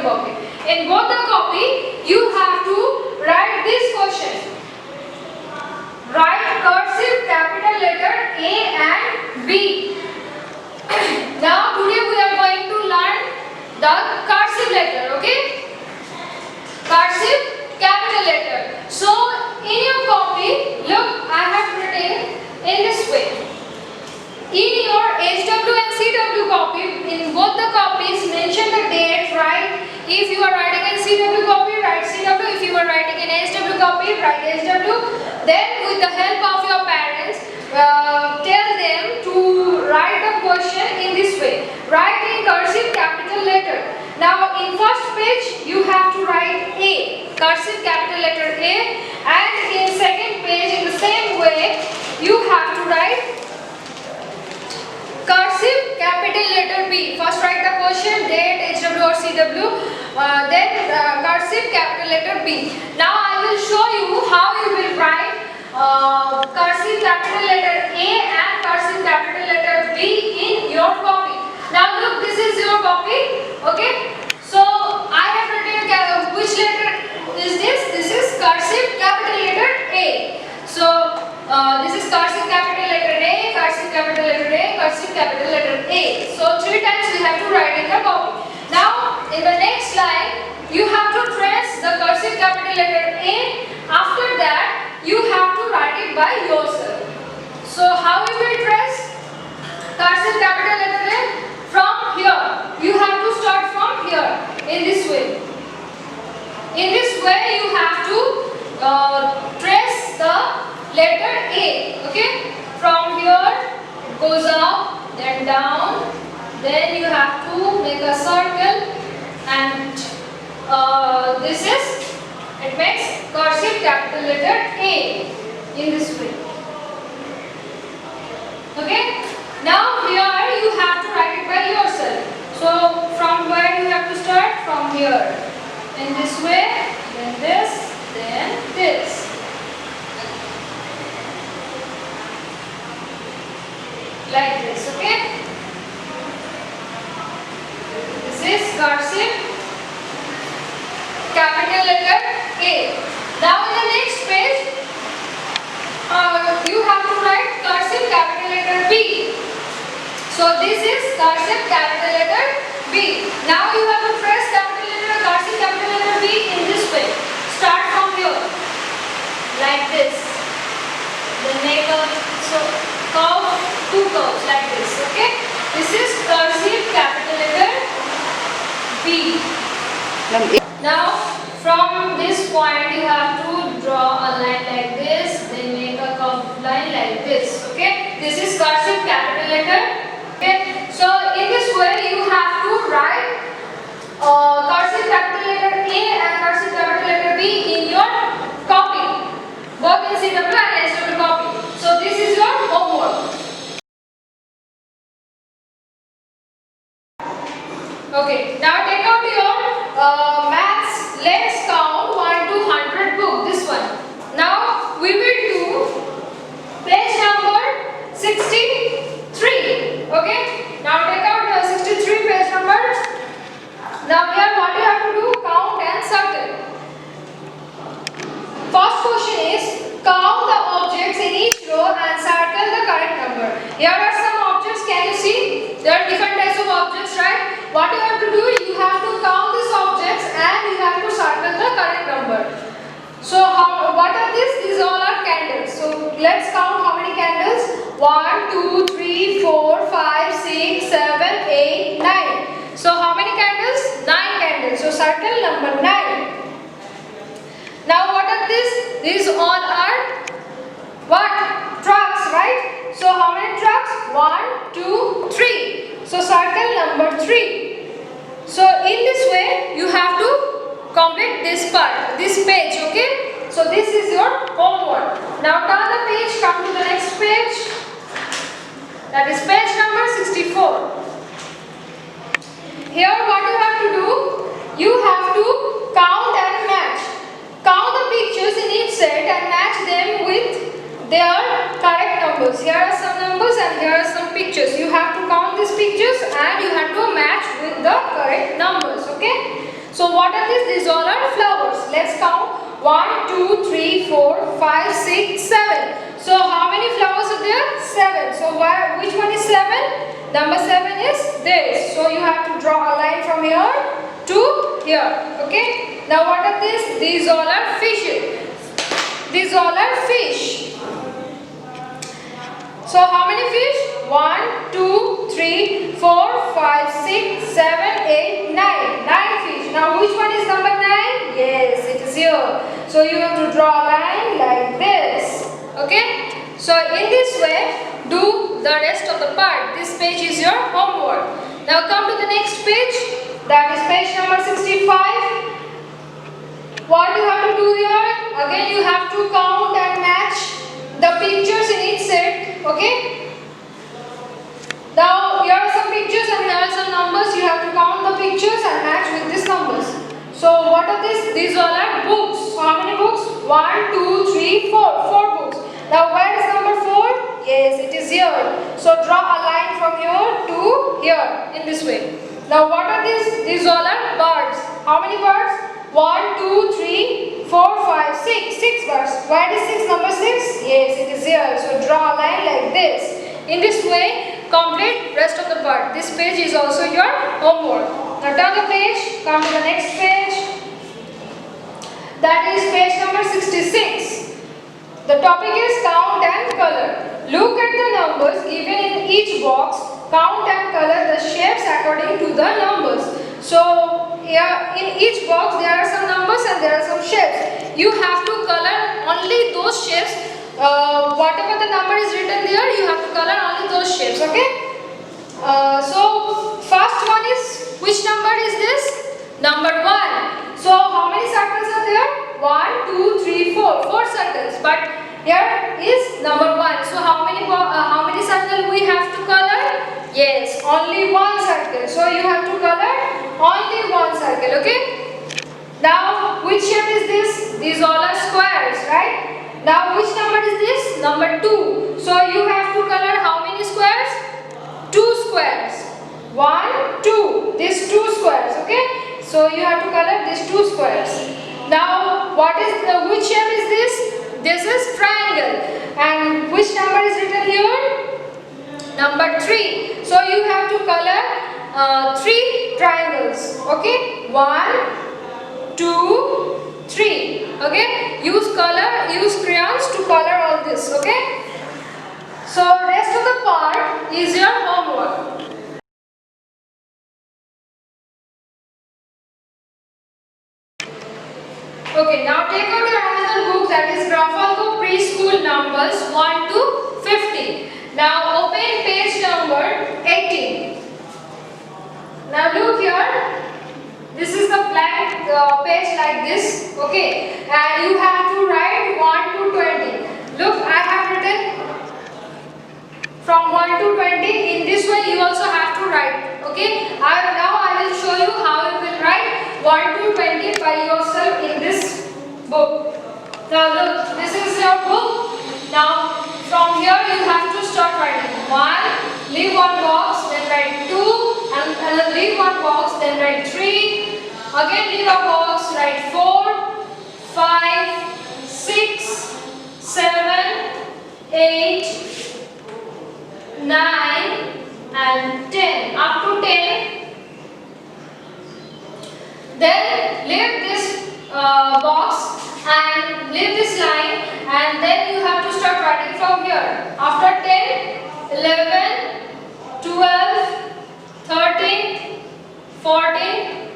copy. In both the copy, you have to write this question. Write cursive capital letter A and B. Now today we are going to learn the cursive letter, okay? Cursive capital letter. So in your copy, look, I have written in this way. In your HW and CW copy, in both the copies, mention the date, write. If you are writing in CW copy, write CW. If you are writing in HW copy, write HW. Then with the help of your parents, tell them to write the question in this way. Write in cursive capital letter. Now in first page, you have to write A, cursive capital letter A. And in second page, in the same way, you have to write cursive capital letter B. First write the question, date, HW or CW, then cursive capital letter B. Now I will show you how you will write cursive capital letter A and cursive capital letter B in your copy. Now look, this is your copy, okay? So I have written which letter is this? This is cursive capital letter A. So this is cursive capital letter A, cursive capital letter A, cursive capital letter A. So 3 times we have to write in the copy. Now in the next line, you have to trace the cursive capital letter A. After that, you have to write it by yourself. So how you will trace cursive capital letter A? From here. You have to start from here in this way. In this way, you have to trace the letter A, okay? From here, it goes up, then down, then you have to make a circle, and it makes cursive capital letter A in this way. Okay? Now here you have to write it by yourself. So from where you have to start? From here. In this way, then this, then this. Like this, okay? This is cursive capital letter A. Now in the next page, you have to write cursive capital letter B. So this is cursive capital letter B. Now you have to trace cursive capital letter B in this way. Start from here, like this. Then make a curve, 2 curves like this, okay? This is cursive capital letter B. Now from this point you have to draw a line like this, then make a curved line like this, okay? This is cursive capital letter, okay? So in this way you have to write cursive capital letter A and cursive capital letter B in your copy, both in CW and SW copy. So this is your homework. Okay, now take out your maths let's count 1 to 100 book, this one. Now we will do page number 63, okay? Now take out the 63 page number. Now here what you have to do, count and circle. First question is, count the objects in each row and circle the correct number. Here are some objects, can you see? There are different types of objects, right? What you have to do, you have to count these objects and you have to circle the correct number. So what are these? These all are candles. So let's count how many candles. 1, 2, 3, 4, 5, 6, 7, 8, 9. So how many candles? 9 candles. So circle number 9. Now what are these? These all are what? Trucks, right? So how many trucks? 1, 2, 3. So circle number 3. So in this way you have to complete this part, this page, okay? So this is your homework. Now turn the page, come to the next page. That is page number 64. Here what you have to do, you have to count and match. Count the pictures in each set and match them with their correct numbers. Here are some numbers and here are some pictures. You have to count these pictures and you have to match with the correct numbers, okay? So what are these? These all are flowers. Let's count. 1, 2, 3, 4, 5, 6, 7. So how many flowers are there? 7. So which one is 7? Number 7 is this. So you have to draw a line from here to here. Okay. Now what are these? These all are fishes. These all are fish. So how many fish? 1, 2, 3, 4, 5, 6, 7, 8, 9. 9 fish. Now which one is number 9? Yes, it is here. So you have to draw a line like this. Okay? So in this way, do the rest of the part. This page is your homework. Now come to the next page. That is page number 65. What you have to do here? Again you have to count and match the pictures in each set. Okay? Now here are some pictures and here are some numbers. You have to count the pictures and match with these numbers. So what are these? These all are books. So how many books? 1, 2, 3, 4. 4 books. Now where is number 4? Yes, it is here. So draw a line from here to here in this way. Now what are these? These all are birds. How many birds? 1, 2, 3, 4, 5, 6. 6 birds. Where is 6? Number 6? Yes, it is here. So draw a line like this. In this way, complete rest of the part. This page is also your homework. Now turn the page. Come to the next page. That is page number 66. The topic is count and color. Look at the numbers given in each box. Count and color the shapes according to the numbers. So here in each box there are some numbers and there are some shapes. You have to color only those shapes. Whatever the number is written there, you have to color only those shapes. Okay? So first one is, which number is this? Number 1. So how many circles are there? 1, 2, 3, 4. 4 circles. But here is number 1. So how many circles we have to color? Yes, only one circle. So you have to color only one circle. Okay? Now which shape is this? These all are squares, right? Now which number is this? Number 2. So you have to color how many squares? 2 squares. 1, 2. These 2 squares. Okay? So you have to color these 2 squares. Now which shape is this? This is triangle. And which number is written here? Number 3. So you have to color 3 triangles. Okay? 1, 2, 3. Okay? Use crayons to color all this. Okay? So rest of the part is your homework. Okay, now take out your another book, that is Grafalgo Preschool Numbers 1 to 50. Now open page number 18. Now look here. This is the blank page like this. Okay, and you have to write 1 to 20. Look, I have written from 1 to 20. In this way you also have to write. Okay, now I will show you how you will write 1 to 20 by yourself in this book. Now look, this is your book. Now from here you have to start writing. 1, leave one box, then write 2, and leave one box, then write 3. Again leave a box, write 4, 5, 6, 7, 8, 9 and 10. Up to 10. Then leave this box and leave this line, and then you have to start writing from here. After 10, 11, 12, 13, 14,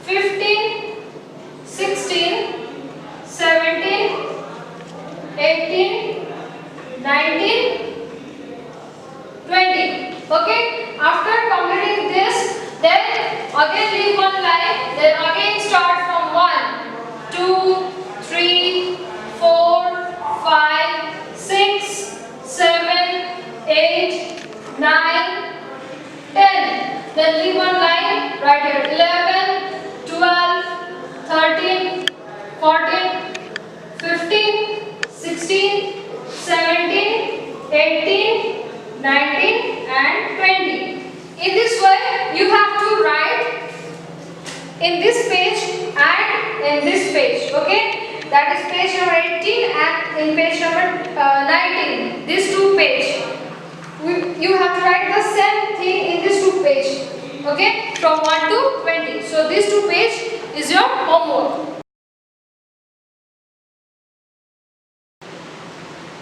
15, 16, 17, 18, 19, 20. Okay? After completing this, then again leave one line, then again start from 1, 2, 3, 4, 5, 6, 7, 8, 9, 10. Then leave one line right here. 11, 12, 13, 14, 15, 16, 17, 18, 19 and 20. In this way you have to write in this page and in this page. Okay, that is page number 18 and in page number 19. These two page. You have to write the same thing in these two page. Okay, from 1 to 20. So these two page is your homework.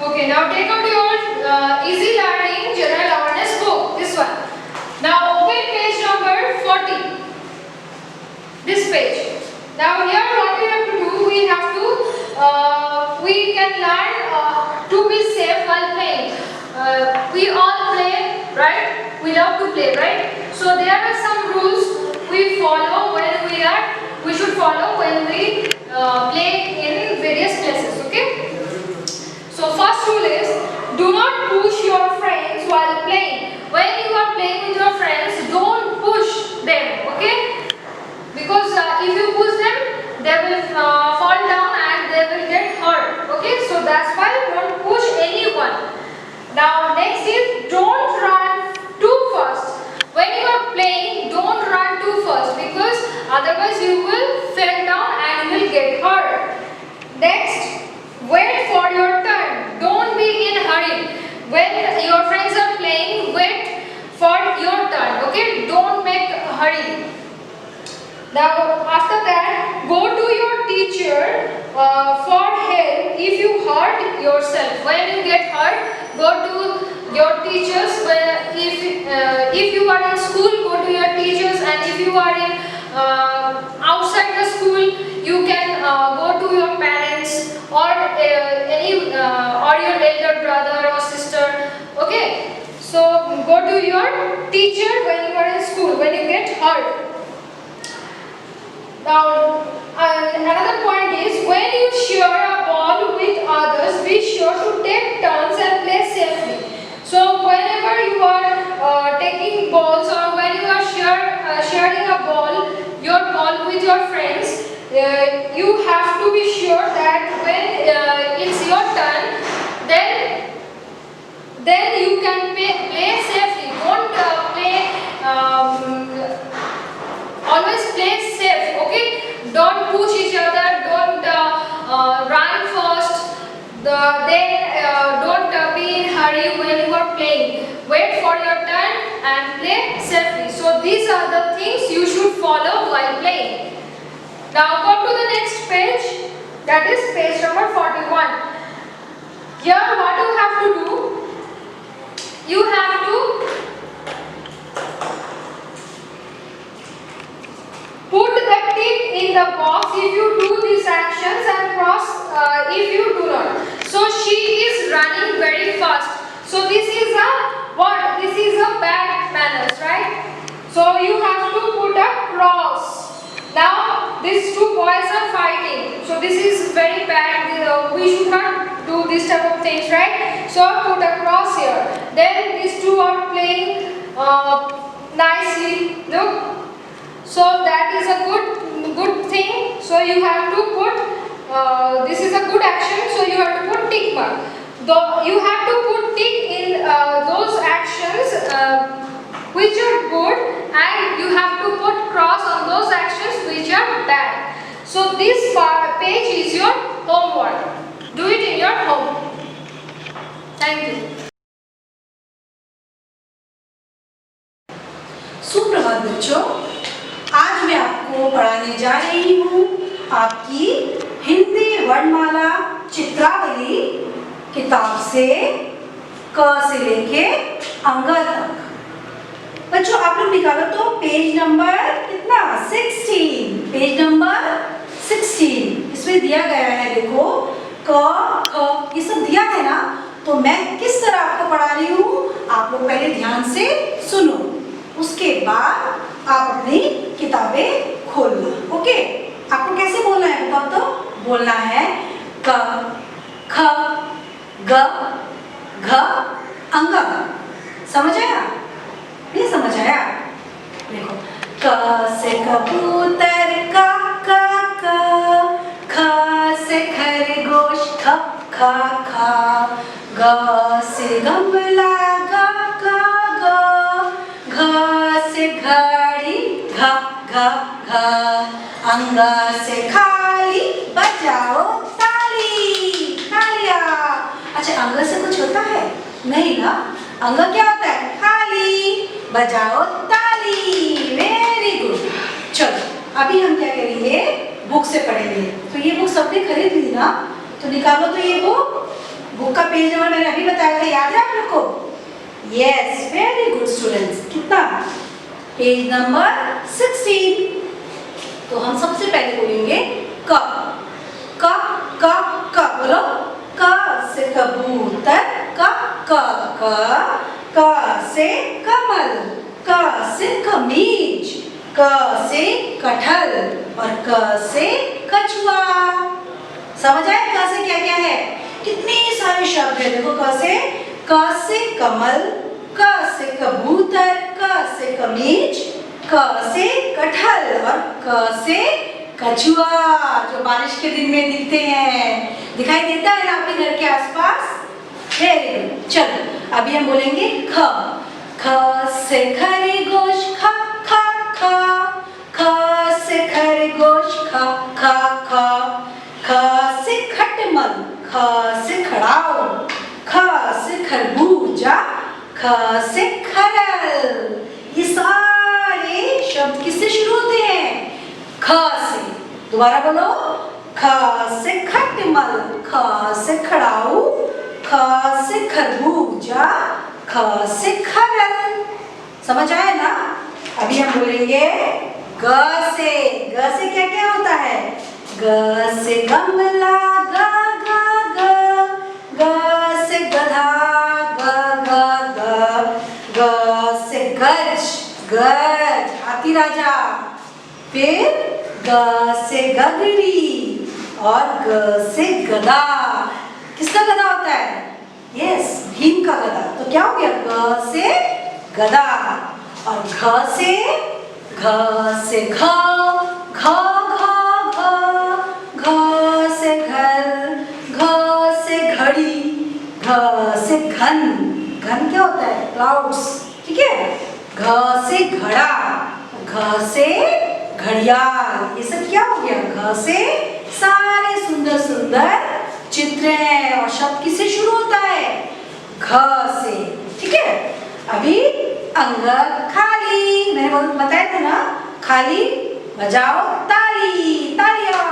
Okay, now take out your easy learning general awareness book. This one. Now open page number 40. This page. Now here what we have to do, we can learn to be safe while playing. We all play, right? We love to play, right? So there are some rules we should follow when we play in various places. Okay. So first rule is, do not push your friends while playing. When you are playing with your friends, don't push them. Okay. Because if you push them, they will fall down and they will get hurt. Okay, so that's why don't push anyone. Now next is, don't run too fast. When you are playing, don't run too fast because otherwise you will fall down and you will get hurt. Next, wait for your turn. Don't be in hurry. When your friends are playing, wait for your turn. Okay, don't make a hurry. Now after that, go to your teacher for help if you hurt yourself. When you get hurt, go to your teachers. If you are in school, go to your teachers, and if you are in outside the school, you can go to your parents or or your elder brother or sister. Okay, so go to your teacher when you are in school when you get hurt. Now, another point is, when you share a ball with others, be sure to take turns and play safely. So, whenever you are taking balls or when you are sharing a ball, your ball with your friends, you have to be sure that when it's your turn, then you can play safely. Don't always play safe, okay? Don't push each other, don't run fast, don't be in hurry when you are playing. Wait for your turn and play safely. So these are the things you should follow while playing. Now go to the next page, that is page number 41. Here what you have to do, you have to put the tick in the box if you do these actions and cross if you do not. So she is running very fast. So this is a what? This is a bad manners, right? So you have to put a cross. Now these two boys are fighting. So this is very bad. We should not do this type of things, right? So put a cross here. Then these two are playing nicely. Look. So that is a good thing. So you have to put, this is a good action. So you have to put tick mark. You have to put tick in those actions which are good, and you have to put cross on those actions which are bad. So this page is your homework. Do it in your home. Thank you. सुप्रभात बच्चों, आज मैं आपको पढ़ाने जा रही हूँ आपकी हिंदी वर्णमाला चित्रावली किताब से क से लेके अंग तक। बच्चों आप लोग निकालो तो पेज नंबर कितना 16, पेज नंबर 16 इसमें दिया गया है। देखो क ख ये सब दिया है ना, तो मैं किस तरह आपको पढ़ा रही हूँ आप लोग पहले ध्यान से सुनो, उसके बाद आप अपनी किताबें खोलना। ओके, आपको कैसे बोलना है बताओ तो? बोलना है क ख ग घ अंग। समझ आया? नहीं समझ आया? देखो क से कबूतर का क, ख से खरगोश ख ख ख, ग से गमला ग ग ग, घ से घड़ी घ घ घ, ख, अंग से खाली बजाओ ताली, तालियां। अच्छा, अंग से कुछ होता है? नहीं ना, अंग क्या होता है? खाली, बजाओ ताली। Very good. चलो अभी हम क्या करेंगे, बुक से पढ़ेंगे। तो ये बुक सबने खरीद ली ना, तो निकालो तो ये बुक का पेज नंबर मैंने अभी बताया था, याद है आप लोग को? Yes, very good students. कितना? Page number 16। तो हम सबसे पहले बोलेंगे क, क, क, क बोलो। क से कबूतर, क, क से कमल, क से कमीज, क से कटहल और क से कछुआ। समझ आए क से क्या क्या है? कितने सारे शब्द है। देखो क से कमल, क से कबूतर, क से कमीज, क से कटहल और क से कछुआ, जो बारिश के दिन में दिखते हैं। दिखाई देता है ना आपके घर के आसपास? Very good. चलो अभी हम बोलेंगे ख, ख से खरगोश, ख, ख, ख, ख से खरगोश, ख, ख, ख, ख से खटमल, ख से खड़ाऊ, ख से खरबूजा, ख से खरल। ये सारे शब्द किससे शुरू होते हैं? ख से। दोबारा बोलो, ख से खटमल, ख से खड़ाऊ, ख से खरबूजा, ख से खरल। समझ आया ना? अभी हम बोलेंगे ग से। ग से क्या क्या होता है? ग से गमला, ग, ग, ग, ग से गधा, ग, ग, ग, ग से गज, गज हाथी राजा। फिर ग से गगरी और ग से गदा। किसका गदा होता है? यस, भीम का गदा। तो क्या हो गया? ग से गदा। और घ से घ, घ, घ, घ, घ से घर, घ से घड़ी, घ से घन। घन क्या होता है? क्लाउड्स। ठीक है। घ से घड़ा, घ से घड़ियाल। ये सब क्या हो गया? घ से सारे सुंदर सुंदर चित्र हैं। और शब्द किससे शुरू होता है? घ से। ठीक है। अभी अंग खाली, मैंने बताया था ना, खाली बजाओ ताली, तालियां।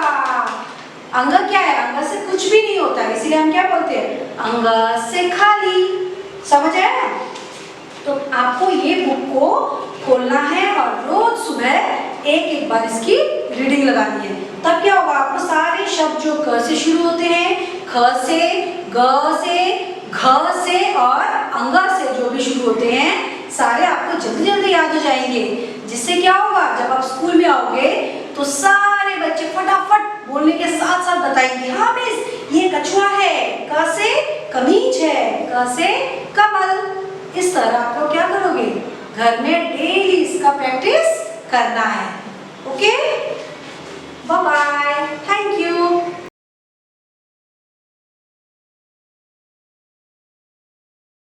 अंग क्या है? अंग से कुछ भी नहीं होता है, इसीलिए हम क्या बोलते हैं? अंग से खाली। समझ आया? तो आपको ये बुक को खोलना है और रोज सुबह एक बार इसकी रीडिंग लगानी है। तब क्या होगा? आपको सारे शब्द जो क से शुरू होते हैं, ख से, ग से, घ से और अंग से जो भी शुरू होते हैं, सारे आपको जल्दी जल्दी याद हो जाएंगे। जिससे क्या होगा? जब आप स्कूल में आओगे तो सारे बच्चे फटाफट बोलने के साथ साथ बताएंगे, हाँ मिस ये कछुआ है, क से कमीज है, क से कमल। इस तरह आप लोग क्या करोगे? घर में डेली इसका प्रैक्टिस करना है। Okay, bye bye, thank you.